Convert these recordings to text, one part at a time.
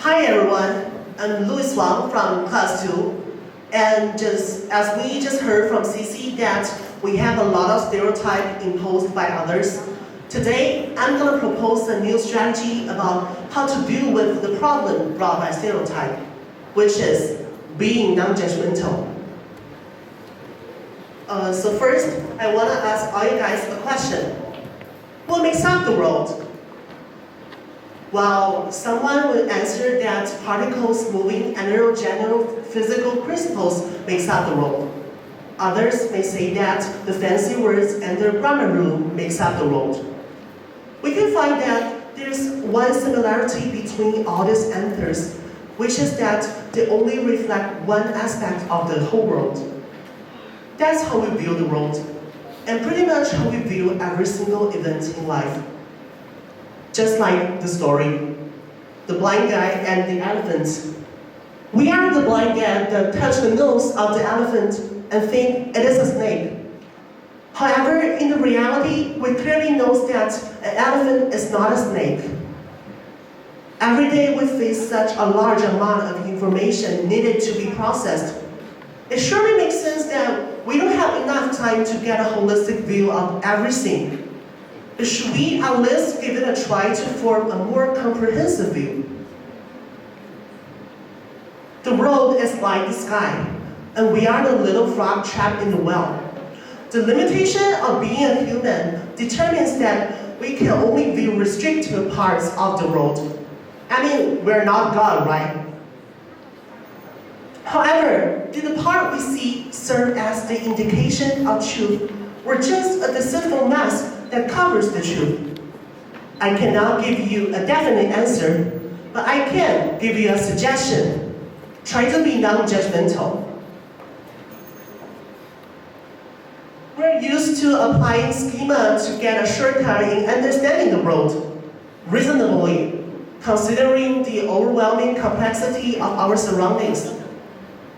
Hi everyone, I'm Louis Wang from class 2. And just as we just heard from CC that we have a lot of stereotypes imposed by others, today I'm going to propose a new strategy about how to deal with the problem brought by stereotype, which is being non-judgmental. So first, I want to ask all you guys a question. What makes up the world? Well, someone will answer that particles moving under general physical principles makes up the world. Others may say that the fancy words and the grammar rule makes up the world. We can find that there's one similarity between all these answers, which is that they only reflect one aspect of the whole world. That's how we view the world, and pretty much how we view every single event in life. Just like the story, the blind guy and the elephant. We are the blind guy that touch the nose of the elephant and think it is a snake. However, in the reality, we clearly know that an elephant is not a snake. Every day we face such a large amount of information needed to be processed. It surely makes sense that we don't have enough time to get a holistic view of everything. But should we at least give it a try to form a more comprehensive view? The world is like the sky, and we are the little frog trapped in the well. The limitation of being a human determines that we can only view restricted parts of the world. I mean, we're not God, right? However, did the part we see serve as the indication of truth, or just a deceitful mask that covers the truth? I cannot give you a definite answer, but I can give you a suggestion. Try to be non-judgmental. We're used to applying schema to get a shortcut in understanding the world, reasonably, considering the overwhelming complexity of our surroundings.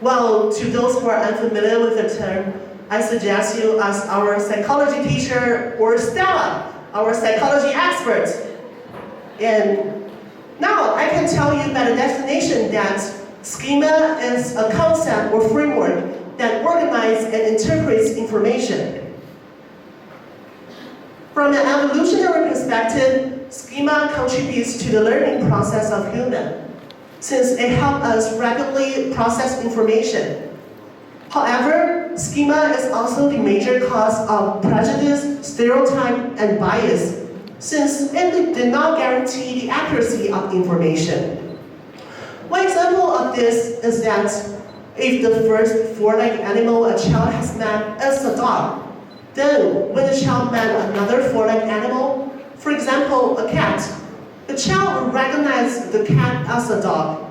Well, to those who are unfamiliar with the term, I suggest you ask our psychology teacher or Stella, our psychology expert. And now I can tell you by the definition that schema is a concept or framework that organizes and interprets information. From an evolutionary perspective, schema contributes to the learning process of human, since it helps us rapidly process information. However, schema is also the major cause of prejudice, stereotype, and bias, since it did not guarantee the accuracy of information. One example of this is that if the first four-legged animal a child has met is a dog, then when the child met another four-legged animal, for example, a cat, the child will recognize the cat as a dog.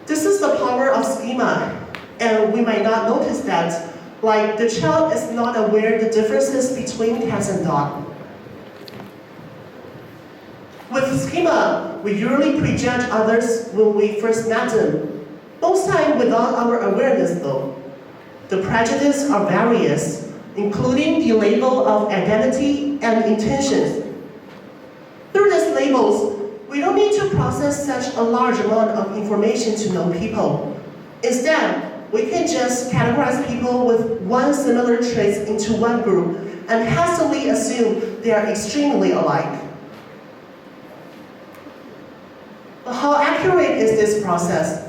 This is the power of schema. And we might not notice that, like the child is not aware of the differences between cats and dogs. With schema, we usually prejudge others when we first met them, most times without our awareness though. The prejudices are various, including the label of identity and intentions. Through these labels, we don't need to process such a large amount of information to know people. Instead, we can just categorize people with one similar traits into one group and hastily assume they are extremely alike. But how accurate is this process?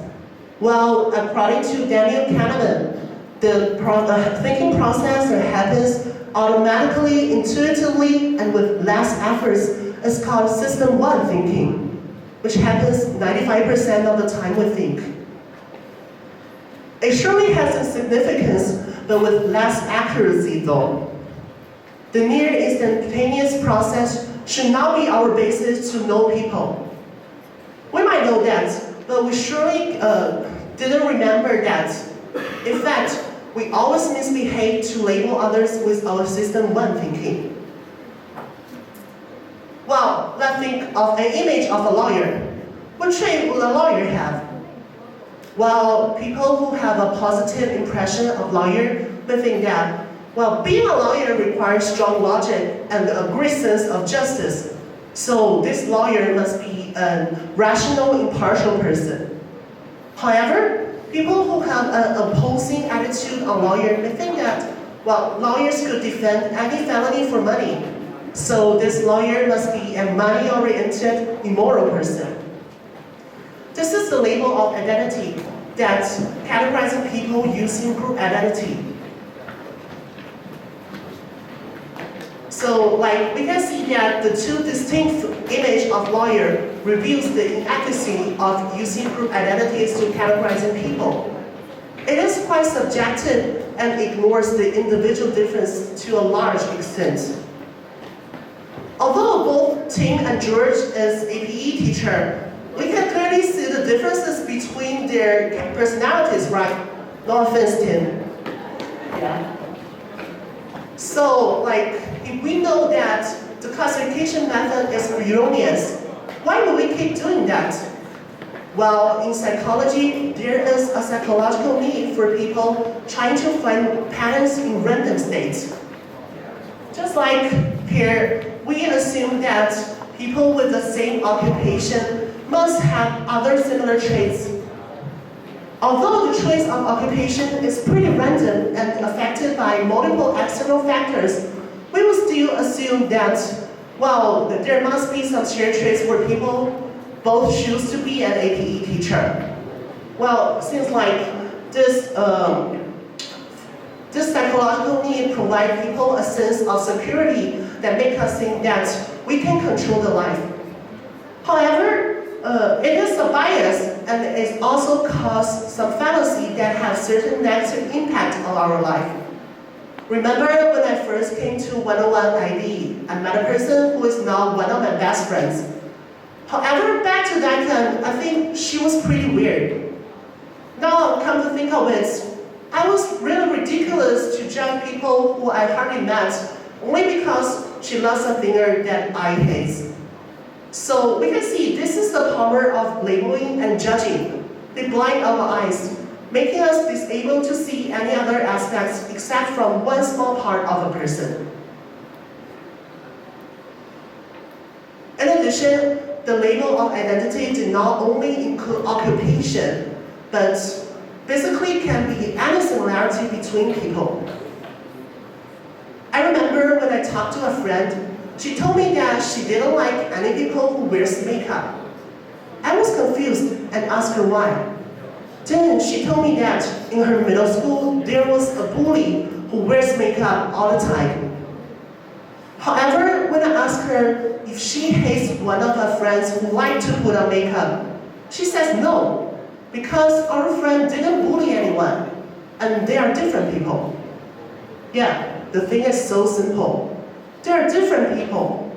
Well, according to Daniel Kahneman, the thinking process that happens automatically, intuitively, and with less efforts is called System 1 thinking, which happens 95% of the time we think. It surely has some significance, but with less accuracy though. The near instantaneous process should not be our basis to know people. We might know that, but we surely didn't remember that. In fact, we always misbehave to label others with our System 1 thinking. Well, let's think of an image of a lawyer. What trait would a lawyer have? Well, people who have a positive impression of lawyer may think that, well, being a lawyer requires strong logic and a great sense of justice. So this lawyer must be a rational, impartial person. However, people who have an opposing attitude on lawyers may think that, well, lawyers could defend any felony for money. So this lawyer must be a money-oriented, immoral person. This is the label of identity that categorizing people using group identity. So, like, we can see that the two distinct images of lawyer reveals the inadequacy of using group identities to categorizing people. It is quite subjective and ignores the individual difference to a large extent. Although both Tim and George is a PE teacher, we can clearly see the differences between their personalities, right? No offense, Tim. Yeah. So, like, if we know that the classification method is erroneous, why would we keep doing that? Well, in psychology, there is a psychological need for people trying to find patterns in random states. Just like here, we assume that people with the same occupation must have other similar traits. Although the choice of occupation is pretty random and affected by multiple external factors, we will still assume that, well, there must be some shared traits where people both choose to be an APE teacher. Well, seems like this psychological need provides people a sense of security that makes us think that we can control the life. However, it is a bias, and it also causes some fallacy that has certain negative impact on our life. Remember when I first came to 101 ID, I met a person who is now one of my best friends. However, back to that time, I think she was pretty weird. Now, come to think of it, I was really ridiculous to judge people who I hardly met only because she loves a finger that I hate. So we can see this is the power of labeling and judging. They blind our eyes, making us disable to see any other aspects except from one small part of a person. In addition, the label of identity did not only include occupation, but basically can be any similarity between people. I remember when I talked to a friend, she told me that she didn't like any people who wears makeup. I was confused and asked her why. Then she told me that in her middle school, there was a bully who wears makeup all the time. However, when I asked her if she hates one of her friends who like to put on makeup, she says no, because our friend didn't bully anyone, and they are different people. Yeah, the thing is so simple. They are different people.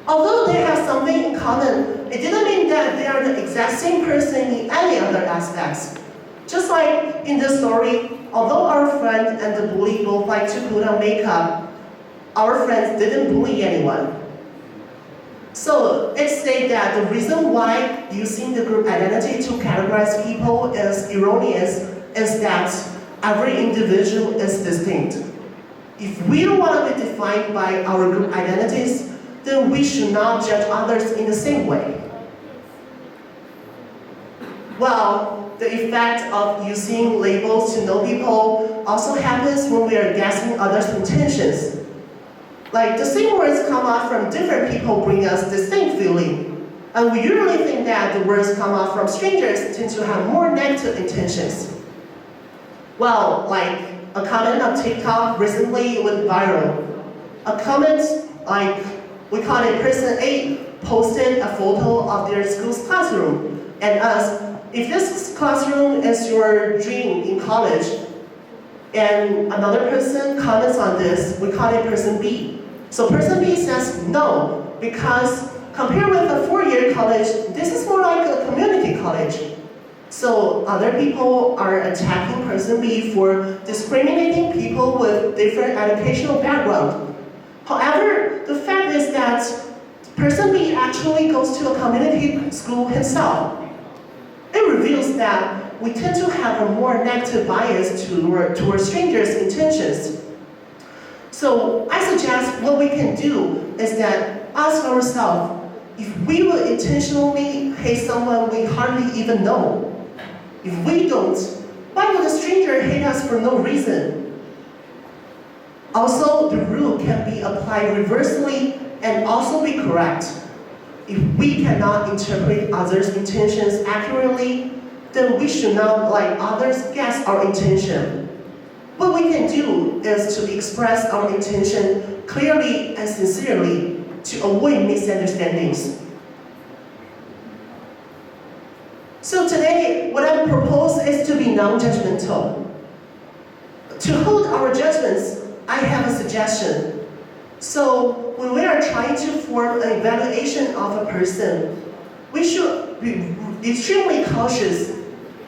Although they have something in common, it didn't mean that they are the exact same person in any other aspects. Just like in this story, although our friend and the bully both like to put on makeup, our friends didn't bully anyone. So it says that the reason why using the group identity to categorize people is erroneous is that every individual is distinct. If we don't want to be defined by our group identities, then we should not judge others in the same way. Well, the effect of using labels to know people also happens when we are guessing others' intentions. Like, the same words come out from different people bring us distinct feeling. And we usually think that the words come out from strangers tend to have more negative intentions. Well, like, a comment on TikTok recently went viral. A comment, like, we call it person A, posted a photo of their school's classroom and asked, if this classroom is your dream in college, and another person comments on this, we call it person B. So person B says no, because compared with a four-year college, this is more like a community college. So other people are attacking person B for discriminating people with different educational background. However, the fact is that person B actually goes to a community school himself. It reveals that we tend to have a more negative bias toward strangers' intentions. So I suggest what we can do is that ask ourselves, if we will intentionally hate someone we hardly even know, if we don't, why would a stranger hate us for no reason? Also, the rule can be applied reversely and also be correct. If we cannot interpret others' intentions accurately, then we should not let others guess our intention. What we can do is to express our intention clearly and sincerely to avoid misunderstandings. So today, what I propose is to be non-judgmental. To hold our judgments, I have a suggestion. So when we are trying to form an evaluation of a person, we should be extremely cautious.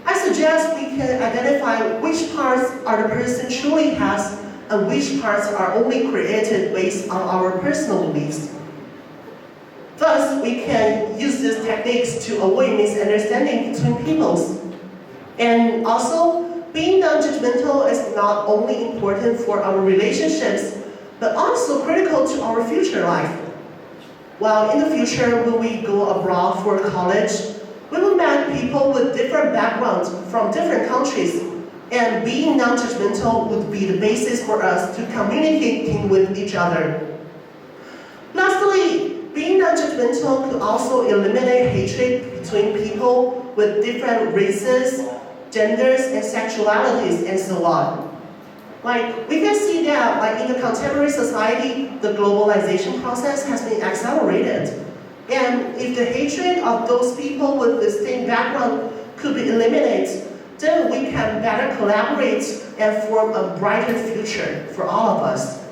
I suggest we can identify which parts the person truly has and which parts are only created based on our personal beliefs. Thus, we can use these techniques to avoid misunderstanding between peoples. And also, being non-judgmental is not only important for our relationships, but also critical to our future life. While in the future, when we go abroad for college, we will meet people with different backgrounds from different countries, and being non-judgmental would be the basis for us to communicate with each other. Lastly, being non-judgmental could also eliminate hatred between people with different races, genders, and sexualities, and so on. Like, we can see that, like, in the contemporary society, the globalization process has been accelerated. And if the hatred of those people with the same background could be eliminated, then we can better collaborate and form a brighter future for all of us.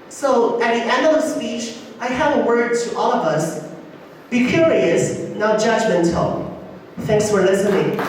So at the end of the speech, I have a word to all of us. Be curious, not judgmental. Thanks for listening.